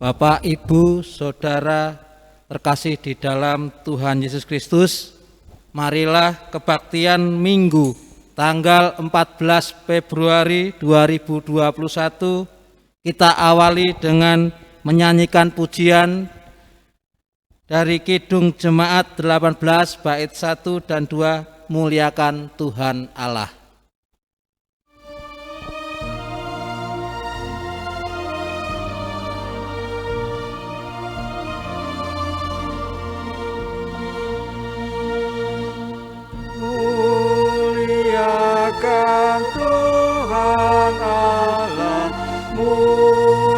Bapak, Ibu, Saudara terkasih di dalam Tuhan Yesus Kristus, marilah kebaktian Minggu tanggal 14 Februari 2021 kita awali dengan menyanyikan pujian dari Kidung Jemaat 18 bait 1 dan 2, Muliakan Tuhan Allah. Muliakan Tuhan Allah, muliakan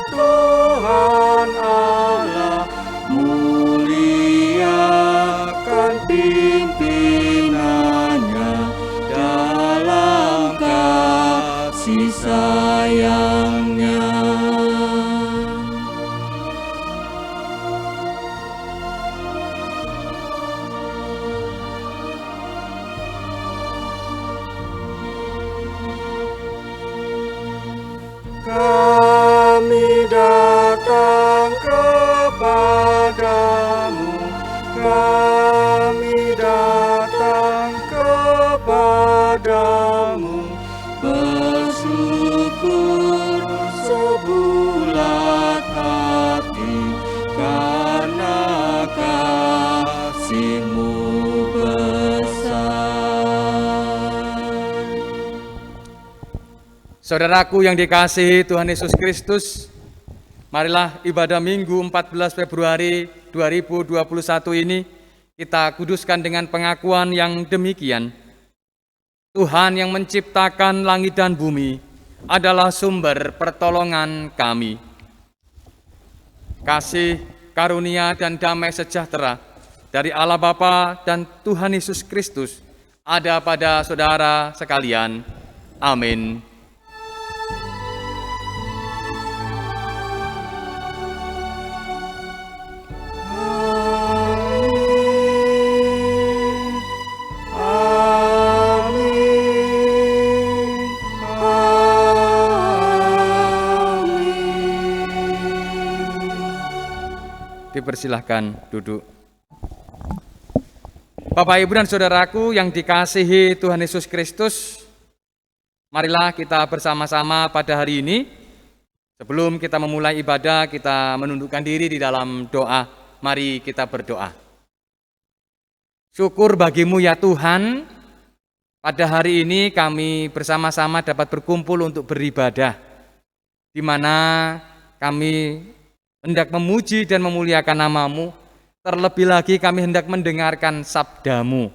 Tuhan Allah, muliakan pimpinannya dalam kasih sayangnya. Kami datang kepadamu, kami datang kepadamu, bersyukur sebulat hati karena kasih-Mu besar. Saudaraku yang dikasihi Tuhan Yesus Kristus, marilah ibadah Minggu 14 Februari 2021 ini kita kuduskan dengan pengakuan yang demikian. Tuhan yang menciptakan langit dan bumi adalah sumber pertolongan kami. Kasih, karunia, dan damai sejahtera dari Allah Bapa dan Tuhan Yesus Kristus ada pada saudara sekalian. Amin. Dipersilahkan duduk. Bapak, Ibu, dan Saudaraku yang dikasihi Tuhan Yesus Kristus, marilah kita bersama-sama pada hari ini. Sebelum kita memulai ibadah, kita menundukkan diri di dalam doa. Mari kita berdoa. Syukur bagimu ya Tuhan, pada hari ini kami bersama-sama dapat berkumpul untuk beribadah, di mana kami hendak memuji dan memuliakan nama-Mu, terlebih lagi kami hendak mendengarkan sabda-Mu.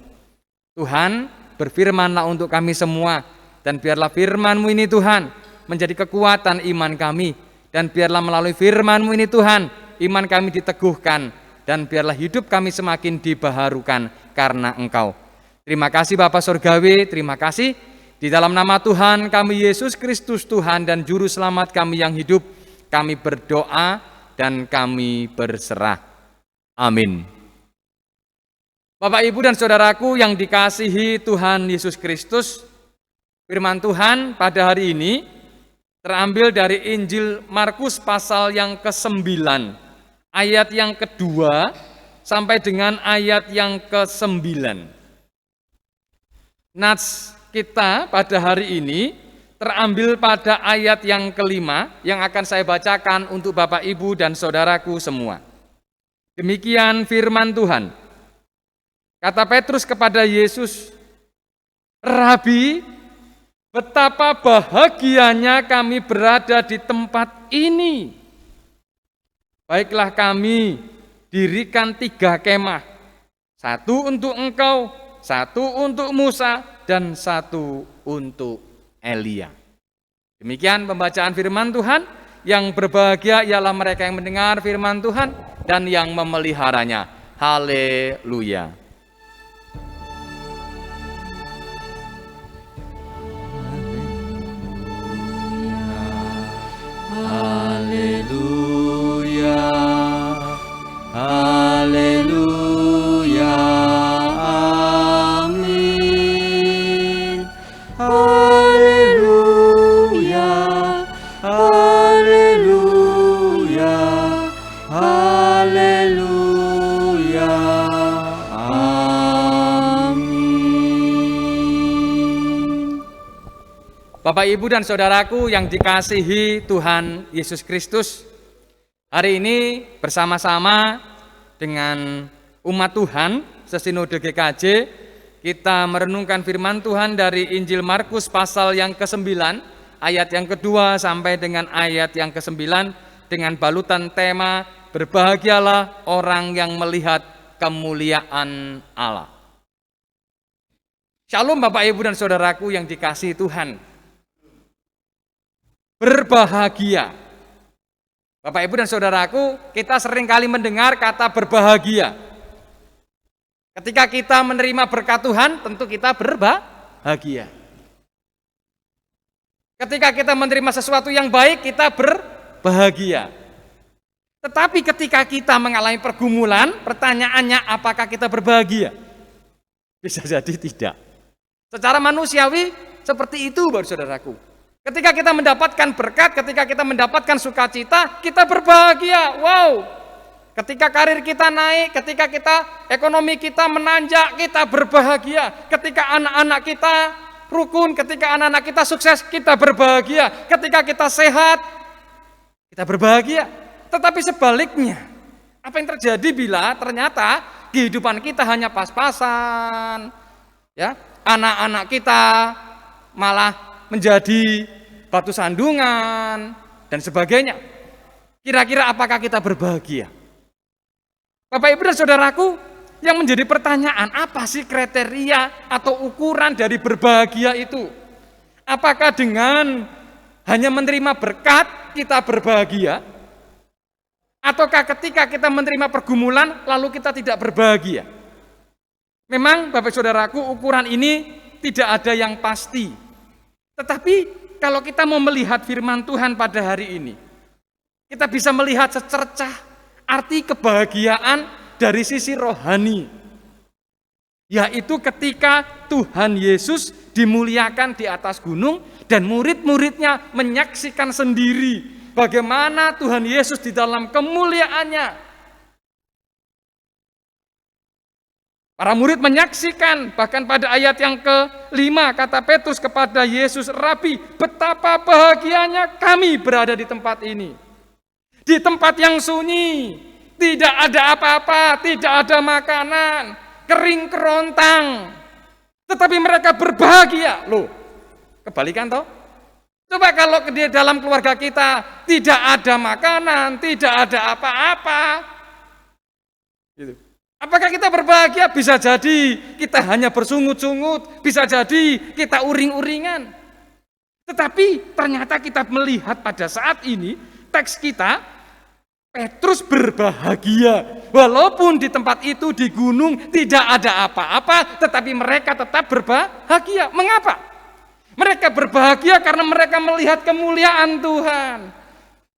Tuhan, berfirmanlah untuk kami semua, dan biarlah firman-Mu ini Tuhan, menjadi kekuatan iman kami, dan biarlah melalui firman-Mu ini Tuhan, iman kami diteguhkan, dan biarlah hidup kami semakin dibaharukan karena Engkau. Terima kasih Bapa Surgawi, terima kasih. Di dalam nama Tuhan kami Yesus Kristus Tuhan dan Juru Selamat kami yang hidup, kami berdoa dan kami berserah. Amin. Bapak, Ibu, dan Saudaraku yang dikasihi Tuhan Yesus Kristus, firman Tuhan pada hari ini terambil dari Injil Markus pasal yang ke-9, ayat yang kedua sampai dengan ayat yang ke-9. Nats kita pada hari ini terambil pada ayat yang kelima yang akan saya bacakan untuk Bapak, Ibu, dan Saudaraku semua. Demikian firman Tuhan. Kata Petrus kepada Yesus, Rabi, betapa bahagianya kami berada di tempat ini. Baiklah kami dirikan 3 kemah, 1 untuk engkau, 1 untuk Musa, dan 1 untuk Elia. Demikian pembacaan firman Tuhan. Yang berbahagia ialah mereka yang mendengar firman Tuhan dan yang memeliharanya. Haleluya. Haleluya, haleluya, amin. Haleluya, haleluya. Bapak, Ibu, dan saudaraku yang dikasihi Tuhan Yesus Kristus, hari ini bersama-sama dengan umat Tuhan Sesinode GKJ, kita merenungkan firman Tuhan dari Injil Markus pasal yang ke-9, ayat yang kedua sampai dengan ayat yang ke-9, dengan balutan tema berbahagialah orang yang melihat kemuliaan Allah. Shalom Bapak, Ibu, dan saudaraku yang dikasihi Tuhan. Berbahagia. Bapak, Ibu, dan saudaraku, kita sering kali mendengar kata berbahagia. Ketika kita menerima berkat Tuhan, tentu kita berbahagia. Ketika kita menerima sesuatu yang baik, kita berbahagia. Tetapi ketika kita mengalami pergumulan, pertanyaannya apakah kita berbahagia? Bisa jadi tidak. Secara manusiawi seperti itu, Bapak saudaraku. Ketika kita mendapatkan berkat, ketika kita mendapatkan sukacita, kita berbahagia. Wow. Ketika karir kita naik, ketika ekonomi kita menanjak, kita berbahagia. Ketika anak-anak kita rukun, ketika anak-anak kita sukses, kita berbahagia. Ketika kita sehat, kita berbahagia. Tetapi sebaliknya, apa yang terjadi bila ternyata kehidupan kita hanya pas-pasan, ya, anak-anak kita malah menjadi batu sandungan dan sebagainya. Kira-kira apakah kita berbahagia? Bapak, Ibu, dan saudaraku, yang menjadi pertanyaan, apa sih kriteria atau ukuran dari berbahagia itu? Apakah dengan hanya menerima berkat kita berbahagia? Ataukah ketika kita menerima pergumulan lalu kita tidak berbahagia? Memang Bapak saudaraku, ukuran ini tidak ada yang pasti. Tetapi kalau kita mau melihat firman Tuhan pada hari ini, kita bisa melihat secercah arti kebahagiaan dari sisi rohani. Yaitu ketika Tuhan Yesus dimuliakan di atas gunung dan murid-muridnya menyaksikan sendiri bagaimana Tuhan Yesus di dalam kemuliaannya. Para murid menyaksikan, bahkan pada ayat yang ke-5 kata Petrus kepada Yesus, "Rabi, betapa bahagianya kami berada di tempat ini. Di tempat yang sunyi, tidak ada apa-apa, tidak ada makanan, kering kerontang. Tetapi mereka berbahagia." Loh, kebalikan toh? Coba kalau di dalam keluarga kita tidak ada makanan, tidak ada apa-apa. Gitu. Apakah kita berbahagia? Bisa jadi kita hanya bersungut-sungut, bisa jadi kita uring-uringan. Tetapi ternyata kita melihat pada saat ini, teks kita, Petrus berbahagia. Walaupun di tempat itu di gunung tidak ada apa-apa, tetapi mereka tetap berbahagia. Mengapa? Mereka berbahagia karena mereka melihat kemuliaan Tuhan.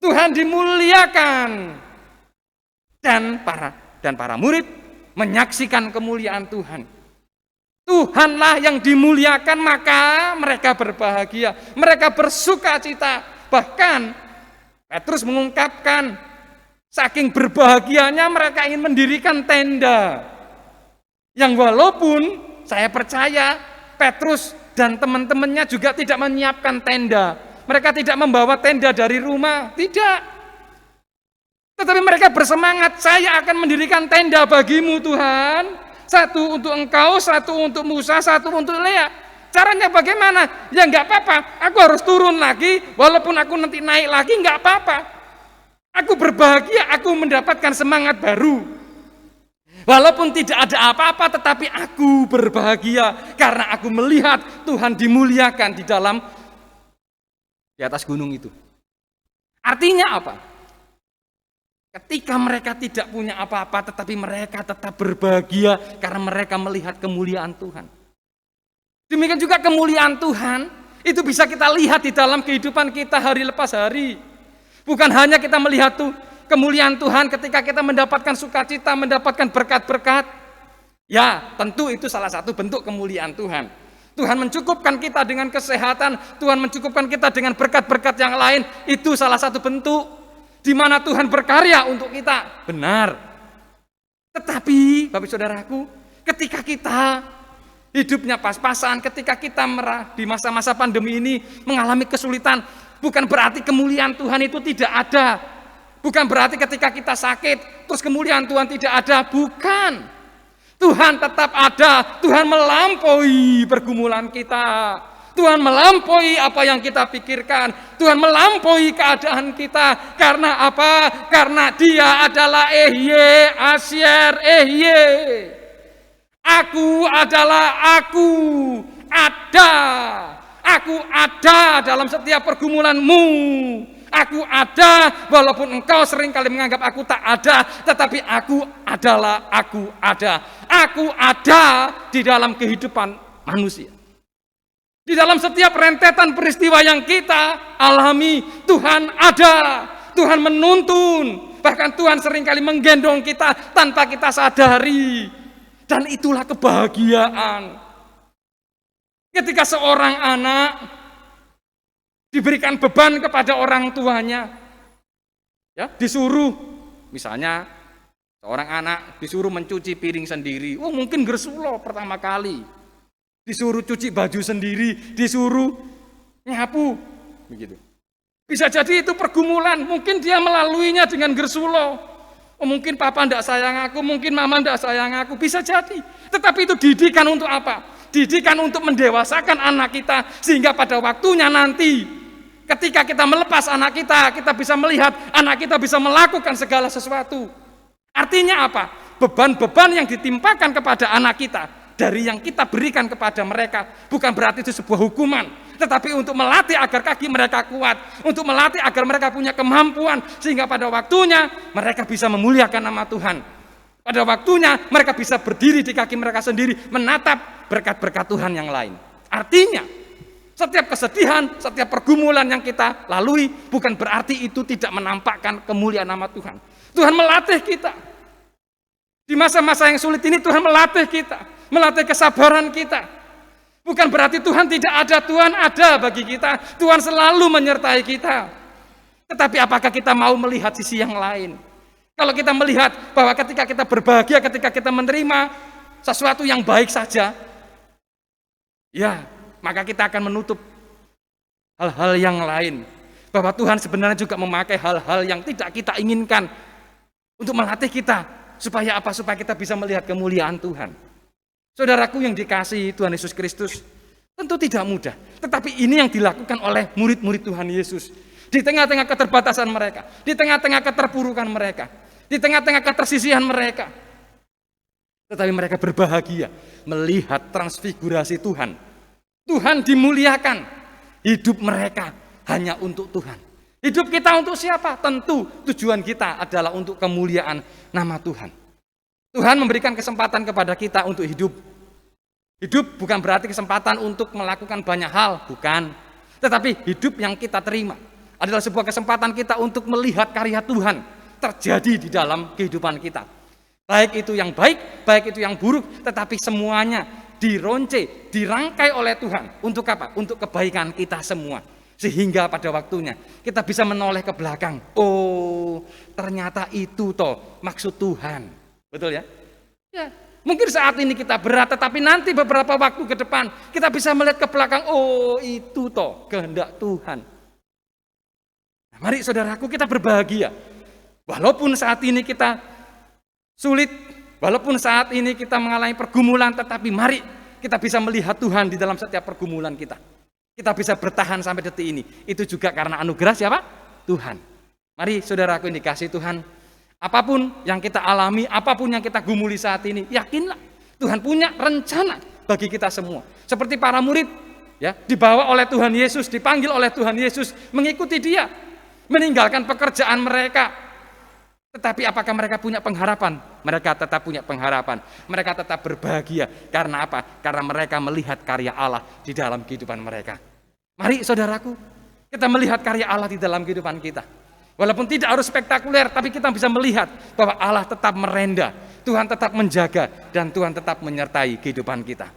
Tuhan dimuliakan. Dan para murid menyaksikan kemuliaan Tuhan. Tuhanlah yang dimuliakan, maka mereka berbahagia, mereka bersukacita. Bahkan Petrus mengungkapkan, saking berbahagianya mereka ingin mendirikan tenda. Yang walaupun saya percaya Petrus dan teman-temannya juga tidak menyiapkan tenda. Mereka tidak membawa tenda dari rumah, tidak. Tetapi mereka bersemangat, saya akan mendirikan tenda bagimu Tuhan. Satu untuk engkau, satu untuk Musa, satu untuk Lea. Caranya bagaimana? Ya enggak apa-apa, aku harus turun lagi, walaupun aku nanti naik lagi enggak apa-apa. Aku berbahagia, aku mendapatkan semangat baru. Walaupun tidak ada apa-apa, tetapi aku berbahagia karena aku melihat Tuhan dimuliakan di atas gunung itu. Artinya apa? Ketika mereka tidak punya apa-apa, tetapi mereka tetap berbahagia karena mereka melihat kemuliaan Tuhan. Demikian juga kemuliaan Tuhan, itu bisa kita lihat di dalam kehidupan kita hari lepas hari. Bukan hanya kita melihat kemuliaan Tuhan ketika kita mendapatkan sukacita, mendapatkan berkat-berkat. Ya, tentu itu salah satu bentuk kemuliaan Tuhan. Tuhan mencukupkan kita dengan kesehatan, Tuhan mencukupkan kita dengan berkat-berkat yang lain, itu salah satu bentuk di mana Tuhan berkarya untuk kita, benar. Tetapi, Bapak Saudaraku, ketika kita hidupnya pas-pasan. Ketika kita di masa-masa pandemi ini mengalami kesulitan, bukan berarti kemuliaan Tuhan itu tidak ada. Bukan berarti ketika kita sakit, terus kemuliaan Tuhan tidak ada. Bukan. Tuhan tetap ada. Tuhan melampaui pergumulan kita. Tuhan melampaui apa yang kita pikirkan. Tuhan melampaui keadaan kita. Karena apa? Karena Dia adalah Ehye, Asyer, Ehye. Aku adalah aku. Ada. Aku ada dalam setiap pergumulanmu. Aku ada walaupun engkau seringkali menganggap aku tak ada. Tetapi aku adalah aku ada. Aku ada di dalam kehidupan manusia. Di dalam setiap rentetan peristiwa yang kita alami, Tuhan ada. Tuhan menuntun. Bahkan Tuhan seringkali menggendong kita tanpa kita sadari. Dan itulah kebahagiaan. Ketika seorang anak diberikan beban kepada orang tuanya, ya, disuruh, misalnya seorang anak disuruh mencuci piring sendiri. Oh, mungkin gersulo pertama kali. Disuruh cuci baju sendiri, disuruh nyapu, begitu. Bisa jadi itu pergumulan, mungkin dia melaluinya dengan gersulo. Oh, mungkin papa ndak sayang aku, mungkin mama ndak sayang aku, bisa jadi. Tetapi itu didikan untuk apa? Didikan untuk mendewasakan anak kita, sehingga pada waktunya nanti, ketika kita melepas anak kita bisa melihat anak kita bisa melakukan segala sesuatu. Artinya apa? Beban-beban yang ditimpakan kepada anak kita dari yang kita berikan kepada mereka bukan berarti itu sebuah hukuman, tetapi untuk melatih agar kaki mereka kuat, untuk melatih agar mereka punya kemampuan, sehingga pada waktunya mereka bisa memuliakan nama Tuhan. Pada waktunya mereka bisa berdiri di kaki mereka sendiri, menatap berkat-berkat Tuhan yang lain. Artinya setiap kesedihan, setiap pergumulan yang kita lalui bukan berarti itu tidak menampakkan kemuliaan nama Tuhan. Tuhan melatih kita. Di masa-masa yang sulit ini Tuhan melatih kita, melatih kesabaran kita. Bukan berarti Tuhan tidak ada, Tuhan ada bagi kita. Tuhan selalu menyertai kita. Tetapi apakah kita mau melihat sisi yang lain? Kalau kita melihat bahwa ketika kita berbahagia, ketika kita menerima sesuatu yang baik saja, ya, maka kita akan menutup hal-hal yang lain. Bahwa Tuhan sebenarnya juga memakai hal-hal yang tidak kita inginkan untuk melatih kita. Supaya apa? Supaya kita bisa melihat kemuliaan Tuhan. Saudaraku yang dikasihi Tuhan Yesus Kristus, tentu tidak mudah. Tetapi ini yang dilakukan oleh murid-murid Tuhan Yesus. Di tengah-tengah keterbatasan mereka, di tengah-tengah keterpurukan mereka, di tengah-tengah ketersisihan mereka. Tetapi mereka berbahagia melihat transfigurasi Tuhan. Tuhan dimuliakan. Hidup mereka hanya untuk Tuhan. Hidup kita untuk siapa? Tentu tujuan kita adalah untuk kemuliaan nama Tuhan. Tuhan memberikan kesempatan kepada kita untuk hidup. Hidup bukan berarti kesempatan untuk melakukan banyak hal, bukan. Tetapi hidup yang kita terima adalah sebuah kesempatan kita untuk melihat karya Tuhan terjadi di dalam kehidupan kita. Baik itu yang baik, baik itu yang buruk, tetapi semuanya dironce, dirangkai oleh Tuhan. Untuk apa? Untuk kebaikan kita semua. Sehingga pada waktunya kita bisa menoleh ke belakang. Oh, ternyata itu toh maksud Tuhan. Betul ya? Ya. Mungkin saat ini kita berat, tetapi nanti beberapa waktu ke depan kita bisa melihat ke belakang. Oh, itu toh kehendak Tuhan. Nah, mari saudaraku, kita berbahagia. Walaupun saat ini kita sulit, walaupun saat ini kita mengalami pergumulan, tetapi mari kita bisa melihat Tuhan di dalam setiap pergumulan kita. Kita bisa bertahan sampai detik ini. Itu juga karena anugerah siapa? Tuhan. Mari saudaraku yang dikasihi Tuhan, apapun yang kita alami, apapun yang kita gumuli saat ini, yakinlah Tuhan punya rencana bagi kita semua. Seperti para murid, ya, dibawa oleh Tuhan Yesus, dipanggil oleh Tuhan Yesus, mengikuti Dia, meninggalkan pekerjaan mereka. Tetapi apakah mereka punya pengharapan? Mereka tetap punya pengharapan. Mereka tetap berbahagia. Karena apa? Karena mereka melihat karya Allah di dalam kehidupan mereka. Mari saudaraku, kita melihat karya Allah di dalam kehidupan kita. Walaupun tidak harus spektakuler, tapi kita bisa melihat bahwa Allah tetap merenda, Tuhan tetap menjaga, dan Tuhan tetap menyertai kehidupan kita.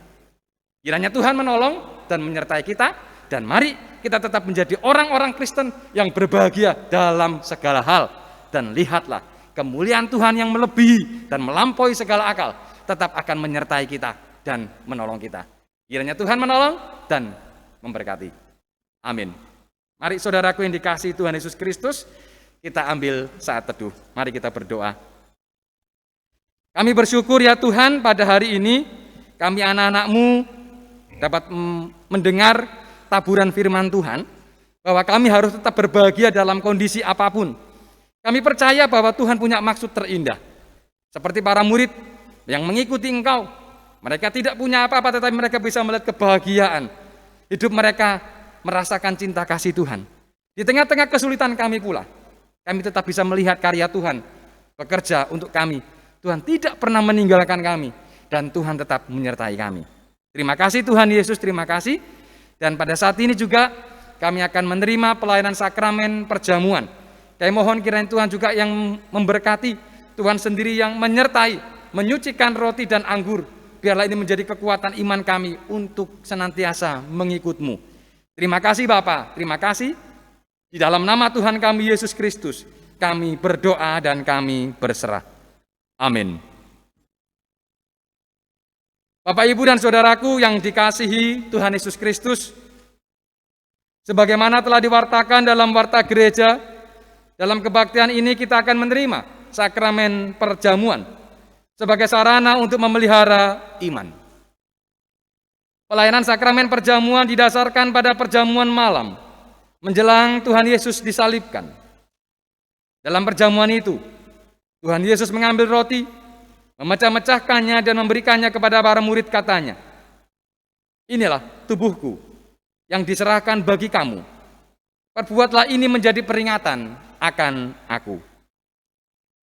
Kiranya Tuhan menolong dan menyertai kita, dan mari kita tetap menjadi orang-orang Kristen yang berbahagia dalam segala hal. Dan lihatlah, kemuliaan Tuhan yang melebihi dan melampaui segala akal tetap akan menyertai kita dan menolong kita. Kiranya Tuhan menolong dan memberkati. Amin. Mari saudaraku yang dikasihi Tuhan Yesus Kristus, kita ambil saat teduh. Mari kita berdoa. Kami bersyukur ya Tuhan, pada hari ini kami anak-anak-Mu dapat mendengar taburan firman Tuhan, bahwa kami harus tetap berbahagia dalam kondisi apapun. Kami percaya bahwa Tuhan punya maksud terindah. Seperti para murid yang mengikuti Engkau, mereka tidak punya apa-apa tetapi mereka bisa melihat kebahagiaan. Hidup mereka merasakan cinta kasih Tuhan. Di tengah-tengah kesulitan kami pula, kami tetap bisa melihat karya Tuhan bekerja untuk kami. Tuhan tidak pernah meninggalkan kami dan Tuhan tetap menyertai kami. Terima kasih Tuhan Yesus, terima kasih. Dan pada saat ini juga kami akan menerima pelayanan sakramen perjamuan. Kami mohon kiranya Tuhan juga yang memberkati, Tuhan sendiri yang menyertai, menyucikan roti dan anggur. Biarlah ini menjadi kekuatan iman kami untuk senantiasa mengikut-Mu. Terima kasih Bapa, terima kasih. Di dalam nama Tuhan kami Yesus Kristus, kami berdoa dan kami berserah. Amin. Bapak, Ibu, dan Saudaraku yang dikasihi Tuhan Yesus Kristus, sebagaimana telah diwartakan dalam warta gereja, dalam kebaktian ini kita akan menerima sakramen perjamuan sebagai sarana untuk memelihara iman. Pelayanan sakramen perjamuan didasarkan pada perjamuan malam menjelang Tuhan Yesus disalibkan. Dalam perjamuan itu, Tuhan Yesus mengambil roti, memecah-mecahkannya dan memberikannya kepada para murid, katanya, "Inilah tubuhku yang diserahkan bagi kamu. Perbuatlah ini menjadi peringatan akan aku."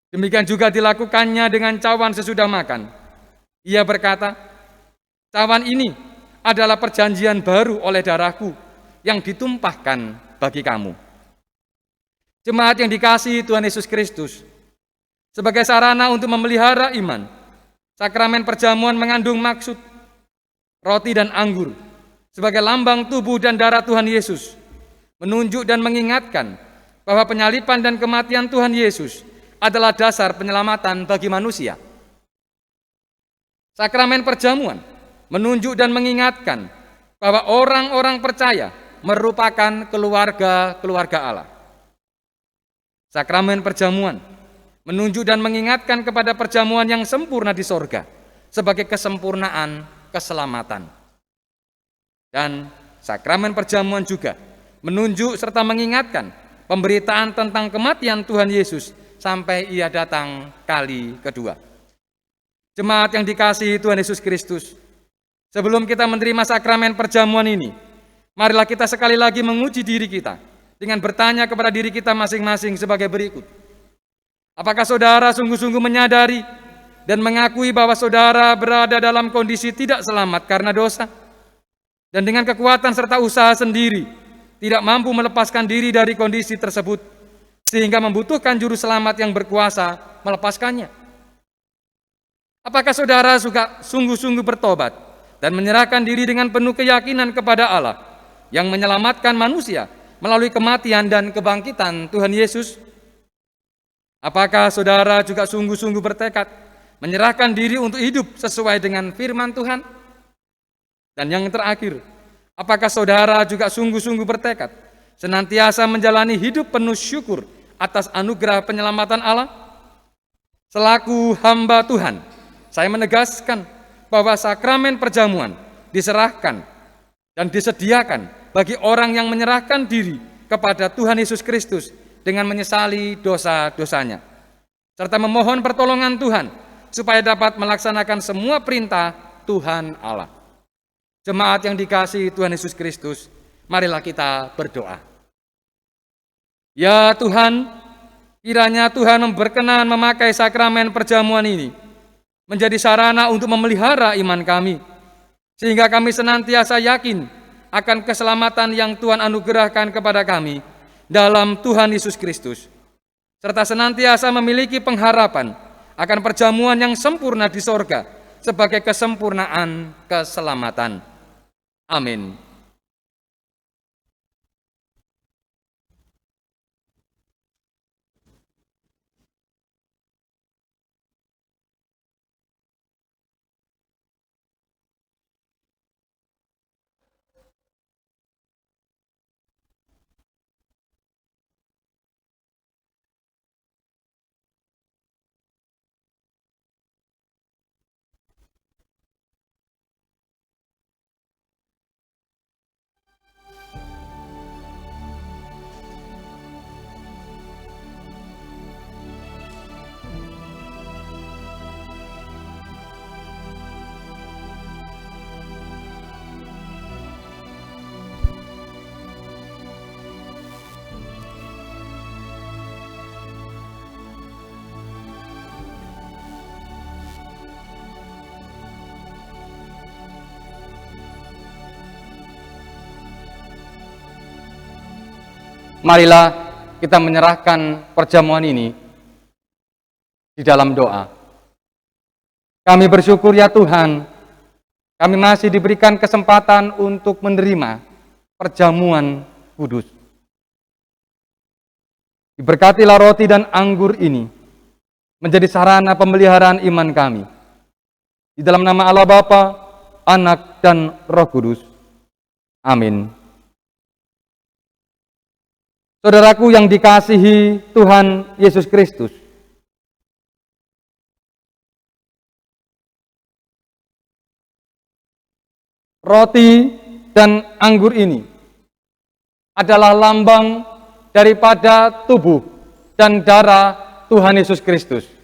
Demikian juga dilakukannya dengan cawan sesudah makan. Ia berkata, "Cawan ini adalah perjanjian baru oleh darahku yang ditumpahkan bagi kamu." Jemaat yang dikasihi Tuhan Yesus Kristus, sebagai sarana untuk memelihara iman, sakramen perjamuan mengandung maksud roti dan anggur sebagai lambang tubuh dan darah Tuhan Yesus, menunjuk dan mengingatkan bahwa penyaliban dan kematian Tuhan Yesus adalah dasar penyelamatan bagi manusia. Sakramen perjamuan menunjuk dan mengingatkan bahwa orang-orang percaya merupakan keluarga-keluarga Allah. Sakramen perjamuan menunjuk dan mengingatkan kepada perjamuan yang sempurna di sorga sebagai kesempurnaan keselamatan. Dan sakramen perjamuan juga menunjuk serta mengingatkan pemberitaan tentang kematian Tuhan Yesus sampai ia datang kali kedua. Jemaat yang dikasihi Tuhan Yesus Kristus, sebelum kita menerima sakramen perjamuan ini, marilah kita sekali lagi menguji diri kita dengan bertanya kepada diri kita masing-masing sebagai berikut. Apakah saudara sungguh-sungguh menyadari dan mengakui bahwa saudara berada dalam kondisi tidak selamat karena dosa, dan dengan kekuatan serta usaha sendiri tidak mampu melepaskan diri dari kondisi tersebut, sehingga membutuhkan juru selamat yang berkuasa melepaskannya? Apakah saudara juga sungguh-sungguh bertobat dan menyerahkan diri dengan penuh keyakinan kepada Allah yang menyelamatkan manusia melalui kematian dan kebangkitan Tuhan Yesus? Apakah saudara juga sungguh-sungguh bertekad menyerahkan diri untuk hidup sesuai dengan firman Tuhan? Dan yang terakhir, apakah saudara juga sungguh-sungguh bertekad senantiasa menjalani hidup penuh syukur atas anugerah penyelamatan Allah? Selaku hamba Tuhan, saya menegaskan bahwa sakramen perjamuan diserahkan dan disediakan bagi orang yang menyerahkan diri kepada Tuhan Yesus Kristus dengan menyesali dosa-dosanya, serta memohon pertolongan Tuhan supaya dapat melaksanakan semua perintah Tuhan Allah. Jemaat yang dikasihi Tuhan Yesus Kristus, marilah kita berdoa. Ya Tuhan, kiranya Tuhan berkenan memakai sakramen perjamuan ini menjadi sarana untuk memelihara iman kami, sehingga kami senantiasa yakin akan keselamatan yang Tuhan anugerahkan kepada kami dalam Tuhan Yesus Kristus, serta senantiasa memiliki pengharapan akan perjamuan yang sempurna di sorga sebagai kesempurnaan keselamatan. Amin. Marilah kita menyerahkan perjamuan ini di dalam doa. Kami bersyukur ya Tuhan, kami masih diberikan kesempatan untuk menerima perjamuan kudus. Diberkatilah roti dan anggur ini menjadi sarana pemeliharaan iman kami. Di dalam nama Allah Bapa, Anak, dan Roh Kudus. Amin. Saudaraku yang dikasihi Tuhan Yesus Kristus, roti dan anggur ini adalah lambang daripada tubuh dan darah Tuhan Yesus Kristus.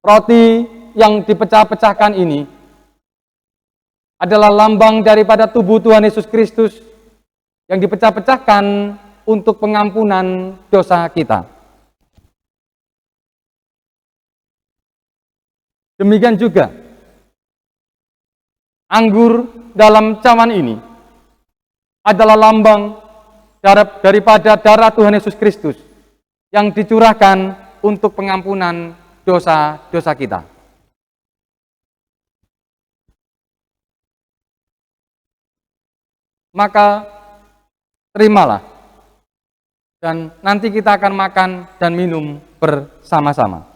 Roti yang dipecah-pecahkan ini adalah lambang daripada tubuh Tuhan Yesus Kristus yang dipecah-pecahkan untuk pengampunan dosa kita. Demikian juga, anggur dalam cawan ini adalah lambang daripada darah Tuhan Yesus Kristus yang dicurahkan untuk pengampunan dosa-dosa kita. Maka terimalah, dan nanti kita akan makan dan minum bersama-sama.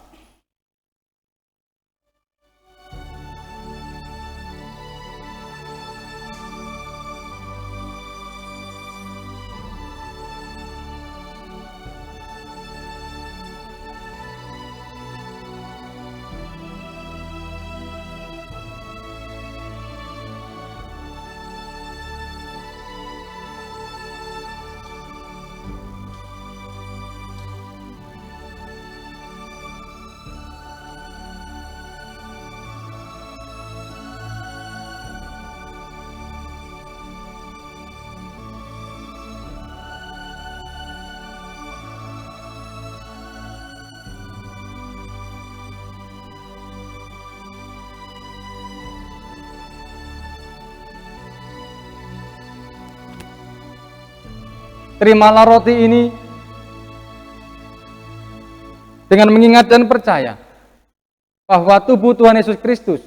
Terimalah roti ini dengan mengingat dan percaya bahwa tubuh Tuhan Yesus Kristus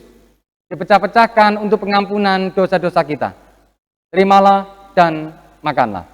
dipecah-pecahkan untuk pengampunan dosa-dosa kita. Terimalah dan makanlah.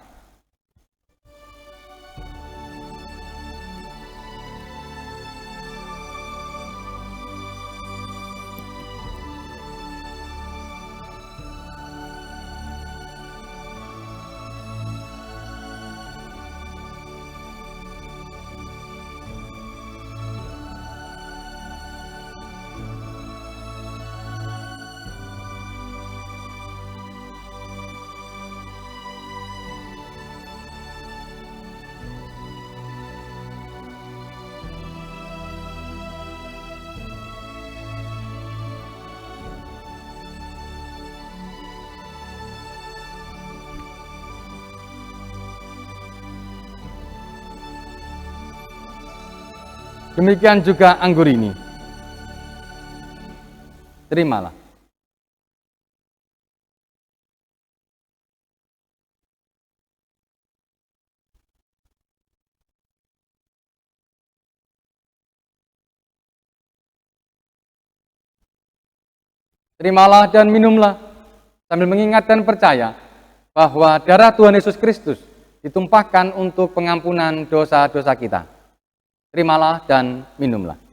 Demikian juga anggur ini. Terimalah. Terimalah dan minumlah sambil mengingat dan percaya bahwa darah Tuhan Yesus Kristus ditumpahkan untuk pengampunan dosa-dosa kita. Terimalah dan minumlah.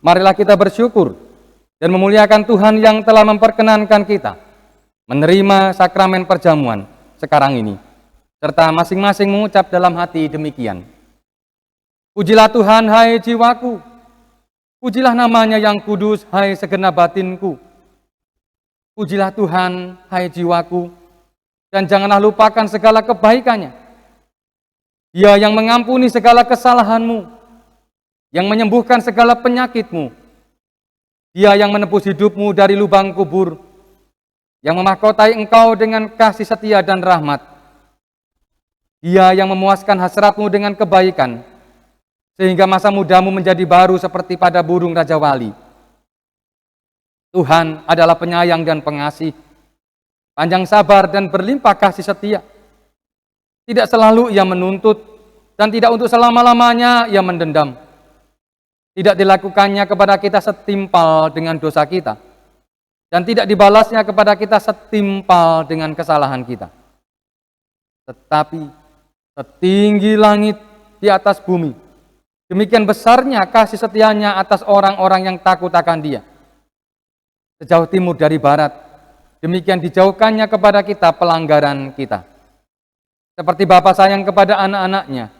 Marilah kita bersyukur dan memuliakan Tuhan yang telah memperkenankan kita menerima sakramen perjamuan sekarang ini, serta masing-masing mengucap dalam hati demikian. Pujilah Tuhan, hai jiwaku, pujilah namanya yang kudus, hai segenap batinku. Pujilah Tuhan, hai jiwaku, dan janganlah lupakan segala kebaikannya. Dia yang mengampuni segala kesalahanmu, yang menyembuhkan segala penyakitmu. Dia yang menebus hidupmu dari lubang kubur, yang memahkotai engkau dengan kasih setia dan rahmat. Dia yang memuaskan hasratmu dengan kebaikan, sehingga masa mudamu menjadi baru seperti pada burung Raja Wali. Tuhan adalah penyayang dan pengasih, panjang sabar dan berlimpah kasih setia. Tidak selalu ia menuntut, dan tidak untuk selama-lamanya ia mendendam. Tidak dilakukannya kepada kita setimpal dengan dosa kita, dan tidak dibalasnya kepada kita setimpal dengan kesalahan kita. Tetapi setinggi langit di atas bumi, demikian besarnya kasih setianya atas orang-orang yang takut akan Dia. Sejauh timur dari barat, demikian dijauhkannya kepada kita pelanggaran kita. Seperti Bapa sayang kepada anak-anaknya,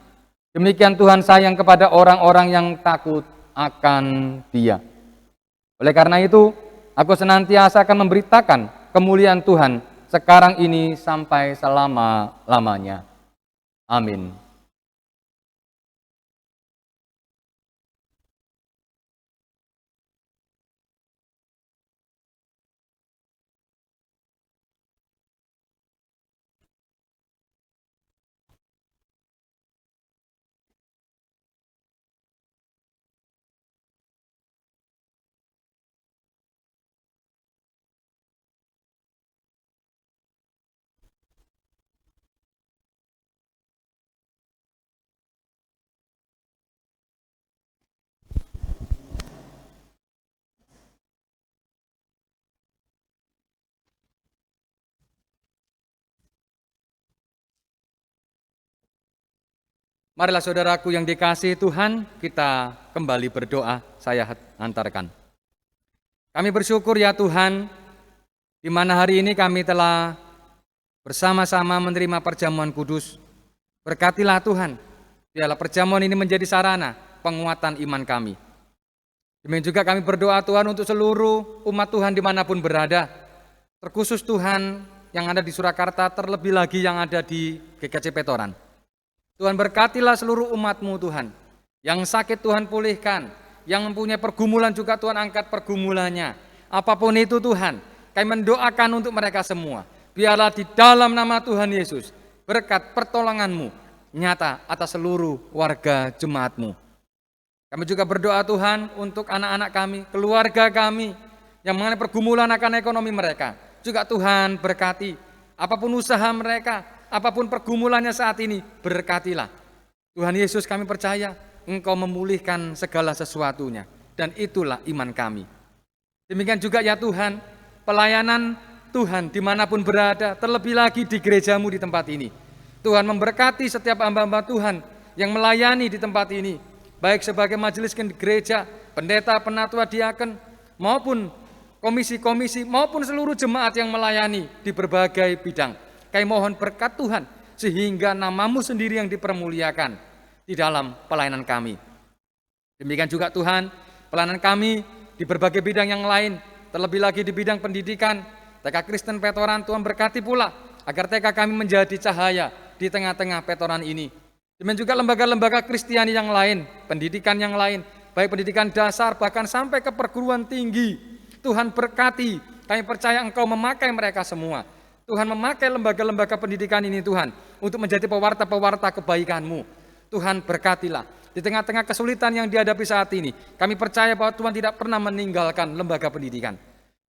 demikian Tuhan sayang kepada orang-orang yang takut akan Dia. Oleh karena itu, aku senantiasa akan memberitakan kemuliaan Tuhan sekarang ini sampai selama-lamanya. Amin. Marilah saudaraku yang dikasihi Tuhan, kita kembali berdoa, saya hantarkan. Kami bersyukur ya Tuhan, di mana hari ini kami telah bersama-sama menerima perjamuan kudus. Berkatilah Tuhan, biarlah perjamuan ini menjadi sarana penguatan iman kami. Demikian juga kami berdoa Tuhan untuk seluruh umat Tuhan dimanapun berada, terkhusus Tuhan yang ada di Surakarta, terlebih lagi yang ada di GKJ Petoran. Tuhan berkatilah seluruh umat-Mu Tuhan, yang sakit Tuhan pulihkan, yang mempunyai pergumulan juga Tuhan angkat pergumulannya. Apapun itu Tuhan, kami mendoakan untuk mereka semua. Biarlah di dalam nama Tuhan Yesus, berkat pertolongan-Mu nyata atas seluruh warga jemaat-Mu. Kami juga berdoa Tuhan untuk anak-anak kami, keluarga kami, yang mengalami pergumulan akan ekonomi mereka. Juga Tuhan berkati, apapun usaha mereka, apapun pergumulannya saat ini, berkatilah. Tuhan Yesus kami percaya, Engkau memulihkan segala sesuatunya. Dan itulah iman kami. Demikian juga ya Tuhan, pelayanan Tuhan dimanapun berada, terlebih lagi di gereja-Mu di tempat ini. Tuhan memberkati setiap hamba-hamba Tuhan yang melayani di tempat ini, baik sebagai majelis gereja, pendeta, penatua, diaken, maupun komisi-komisi, maupun seluruh jemaat yang melayani di berbagai bidang. Kami mohon berkat Tuhan, sehingga nama-Mu sendiri yang dipermuliakan di dalam pelayanan kami. Demikian juga Tuhan, pelayanan kami di berbagai bidang yang lain, terlebih lagi di bidang pendidikan, TK Kristen Petoran, Tuhan berkati pula, agar TK kami menjadi cahaya di tengah-tengah Petoran ini. Demikian juga lembaga-lembaga Kristiani yang lain, pendidikan yang lain, baik pendidikan dasar, bahkan sampai ke perguruan tinggi. Tuhan berkati, kami percaya Engkau memakai mereka semua. Tuhan memakai lembaga-lembaga pendidikan ini Tuhan, untuk menjadi pewarta-pewarta kebaikan-Mu. Tuhan berkatilah, di tengah-tengah kesulitan yang dihadapi saat ini, kami percaya bahwa Tuhan tidak pernah meninggalkan lembaga pendidikan.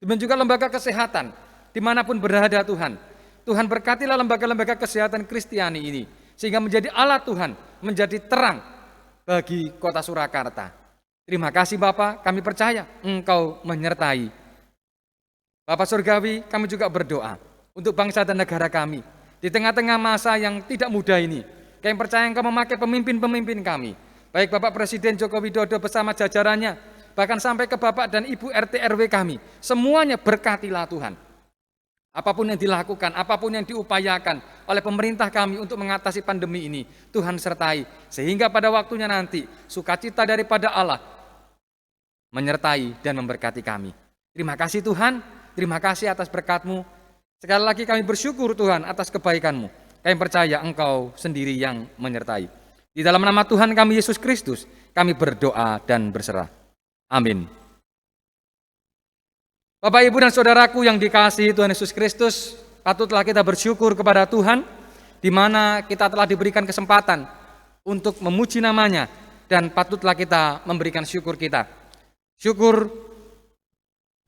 Demikian juga lembaga kesehatan, dimanapun berada Tuhan. Tuhan berkatilah lembaga-lembaga kesehatan Kristiani ini, sehingga menjadi alat Tuhan, menjadi terang bagi kota Surakarta. Terima kasih Bapa, kami percaya Engkau menyertai. Bapa Surgawi, kami juga berdoa untuk bangsa dan negara kami. Di tengah-tengah masa yang tidak mudah ini, kami percaya Engkau memakai pemimpin-pemimpin kami. Baik Bapak Presiden Joko Widodo bersama jajarannya, bahkan sampai ke Bapak dan Ibu RT RW kami. Semuanya berkatilah Tuhan. Apapun yang dilakukan, apapun yang diupayakan oleh pemerintah kami untuk mengatasi pandemi ini, Tuhan sertai. Sehingga pada waktunya nanti, sukacita daripada Allah menyertai dan memberkati kami. Terima kasih Tuhan, terima kasih atas berkat-Mu. Sekali lagi kami bersyukur Tuhan atas kebaikan-Mu. Kami percaya Engkau sendiri yang menyertai. Di dalam nama Tuhan kami Yesus Kristus, kami berdoa dan berserah. Amin. Bapak, Ibu, dan Saudaraku yang dikasihi Tuhan Yesus Kristus, patutlah kita bersyukur kepada Tuhan, di mana kita telah diberikan kesempatan untuk memuji namanya, dan patutlah kita memberikan syukur kita. Syukur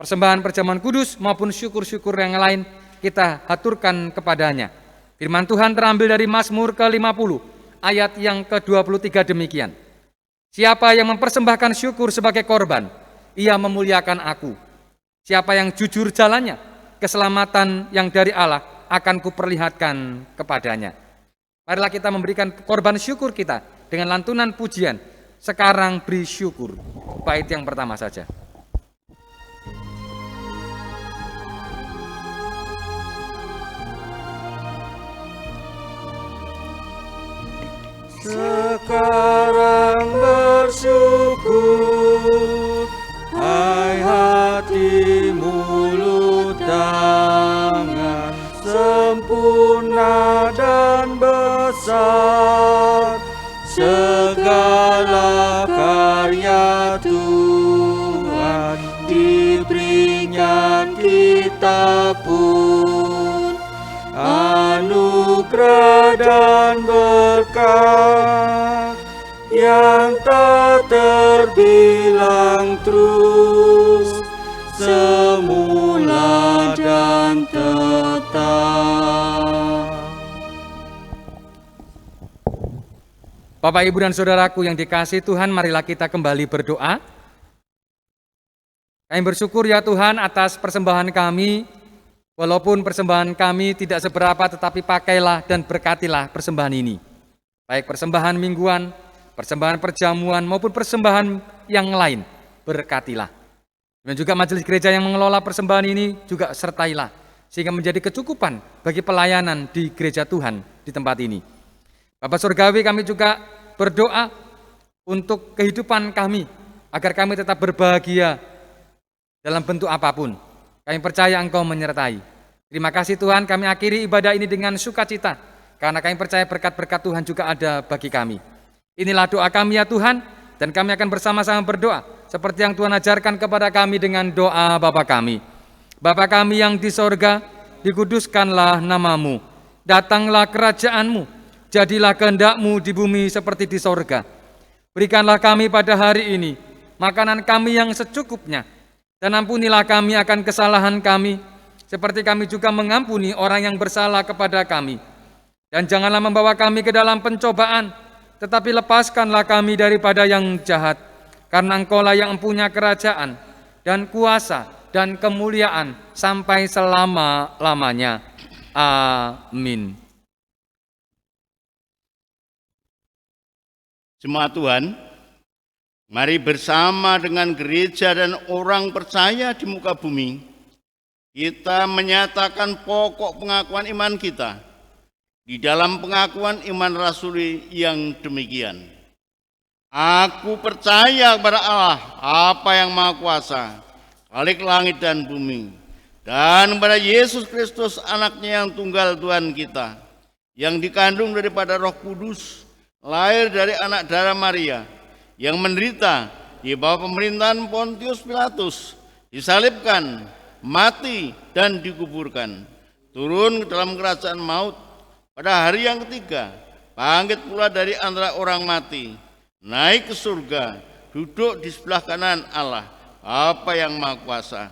persembahan perjamuan kudus maupun syukur-syukur yang lain kita haturkan kepadanya. Firman Tuhan terambil dari Mazmur ke-50, ayat yang ke-23 demikian. Siapa yang mempersembahkan syukur sebagai korban, ia memuliakan aku. Siapa yang jujur jalannya, keselamatan yang dari Allah akan kuperlihatkan kepadanya. Marilah kita memberikan korban syukur kita dengan lantunan pujian. Sekarang beri syukur. Bait yang pertama saja. Sekarang bersyukur, hai hati, mulut, tangan, sempurna dan besar, segala karya Tuhan diberinya kita pun, anugerah dan berkat yang tak terbilang terus, semula dan tetap. Bapak, Ibu, dan Saudaraku yang dikasihi Tuhan, marilah kita kembali berdoa. Kami bersyukur ya Tuhan atas persembahan kami, walaupun persembahan kami tidak seberapa, tetapi pakailah dan berkatilah persembahan ini. Baik persembahan mingguan, persembahan perjamuan maupun persembahan yang lain, berkatilah. Dan juga majelis gereja yang mengelola persembahan ini juga sertailah, sehingga menjadi kecukupan bagi pelayanan di gereja Tuhan di tempat ini. Bapak Surgawi, kami juga berdoa untuk kehidupan kami, agar kami tetap berbahagia dalam bentuk apapun. Kami percaya Engkau menyertai. Terima kasih Tuhan, kami akhiri ibadah ini dengan sukacita, karena kami percaya berkat-berkat Tuhan juga ada bagi kami. Inilah doa kami ya Tuhan, dan kami akan bersama-sama berdoa seperti yang Tuhan ajarkan kepada kami dengan doa Bapa kami. Bapa kami yang di sorga, dikuduskanlah namamu, datanglah kerajaan-Mu, jadilah kehendak-Mu di bumi seperti di sorga. Berikanlah kami pada hari ini makanan kami yang secukupnya, dan ampunilah kami akan kesalahan kami, seperti kami juga mengampuni orang yang bersalah kepada kami. Dan janganlah membawa kami ke dalam pencobaan, tetapi lepaskanlah kami daripada yang jahat, karena Engkau-lah yang mempunyai kerajaan dan kuasa dan kemuliaan sampai selama-lamanya. Amin. Jemaat Tuhan, mari bersama dengan gereja dan orang percaya di muka bumi, kita menyatakan pokok pengakuan iman kita di dalam pengakuan iman rasuli yang demikian. Aku percaya kepada Allah, apa yang Maha Kuasa, Khalik langit dan bumi, dan kepada Yesus Kristus, anaknya yang tunggal Tuhan kita, yang dikandung daripada Roh Kudus, lahir dari anak darah Maria, yang menderita di bawah pemerintahan Pontius Pilatus, disalibkan, mati, dan dikuburkan, turun ke dalam kerajaan maut, pada hari yang ketiga, bangkit pula dari antara orang mati, naik ke surga, duduk di sebelah kanan Allah, Bapa yang Maha Kuasa,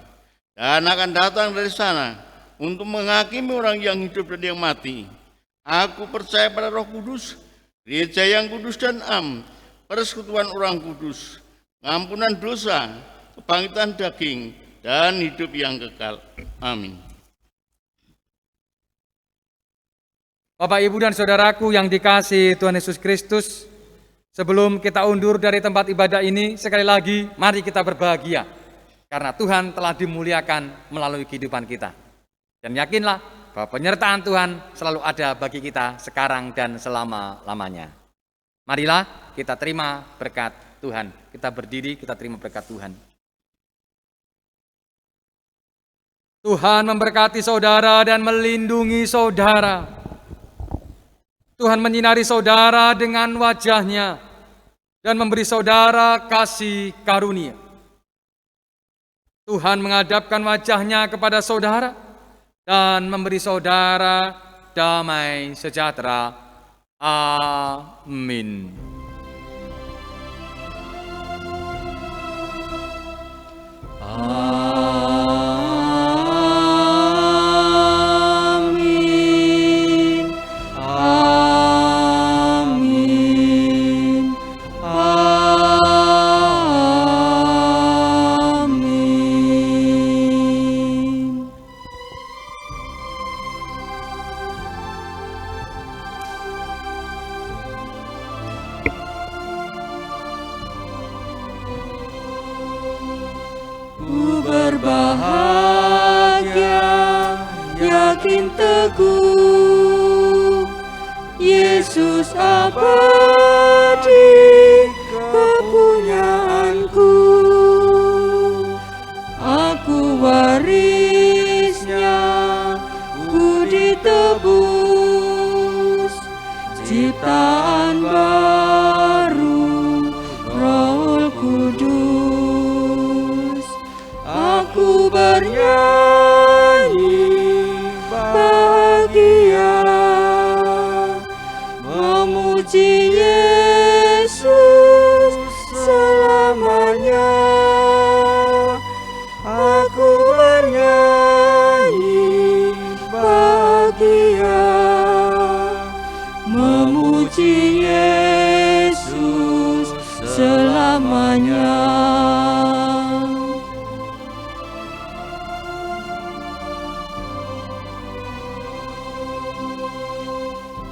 dan akan datang dari sana untuk menghakimi orang yang hidup dan yang mati. Aku percaya pada Roh Kudus, gereja yang kudus dan am, persekutuan orang kudus, pengampunan dosa, kebangkitan daging, dan hidup yang kekal. Amin. Bapak, Ibu, dan Saudaraku yang dikasihi Tuhan Yesus Kristus, Sebelum kita undur dari tempat ibadah ini, sekali lagi mari kita berbahagia karena Tuhan telah dimuliakan melalui kehidupan kita. Dan yakinlah bahwa penyertaan Tuhan selalu ada bagi kita sekarang dan selama-lamanya. Marilah kita terima berkat Tuhan. Kita berdiri, kita terima berkat Tuhan. Tuhan memberkati saudara dan melindungi saudara. Tuhan menyinari saudara dengan wajah-Nya dan memberi saudara kasih karunia. Tuhan menghadapkan wajah-Nya kepada saudara dan memberi saudara damai sejahtera. Amin. Berbahagia, yakin teguh, Yesus abadi kepunyaanku. Aku warisnya, ku ditebus, ciptaan baru, Roh Kudus. Aku bernyanyi bahagia, memuji Yesus selamanya. Aku bernyanyi bahagia, memuji Yesus selamanya.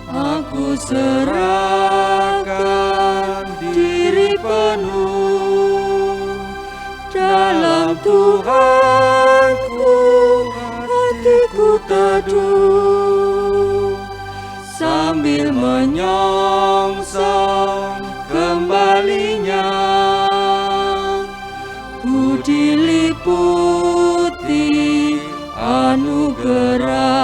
Aku serahkan diri penuh dalam Tuhanku, hatiku teduh sambil menyongsong kembalinya. Ku diliputi anugerah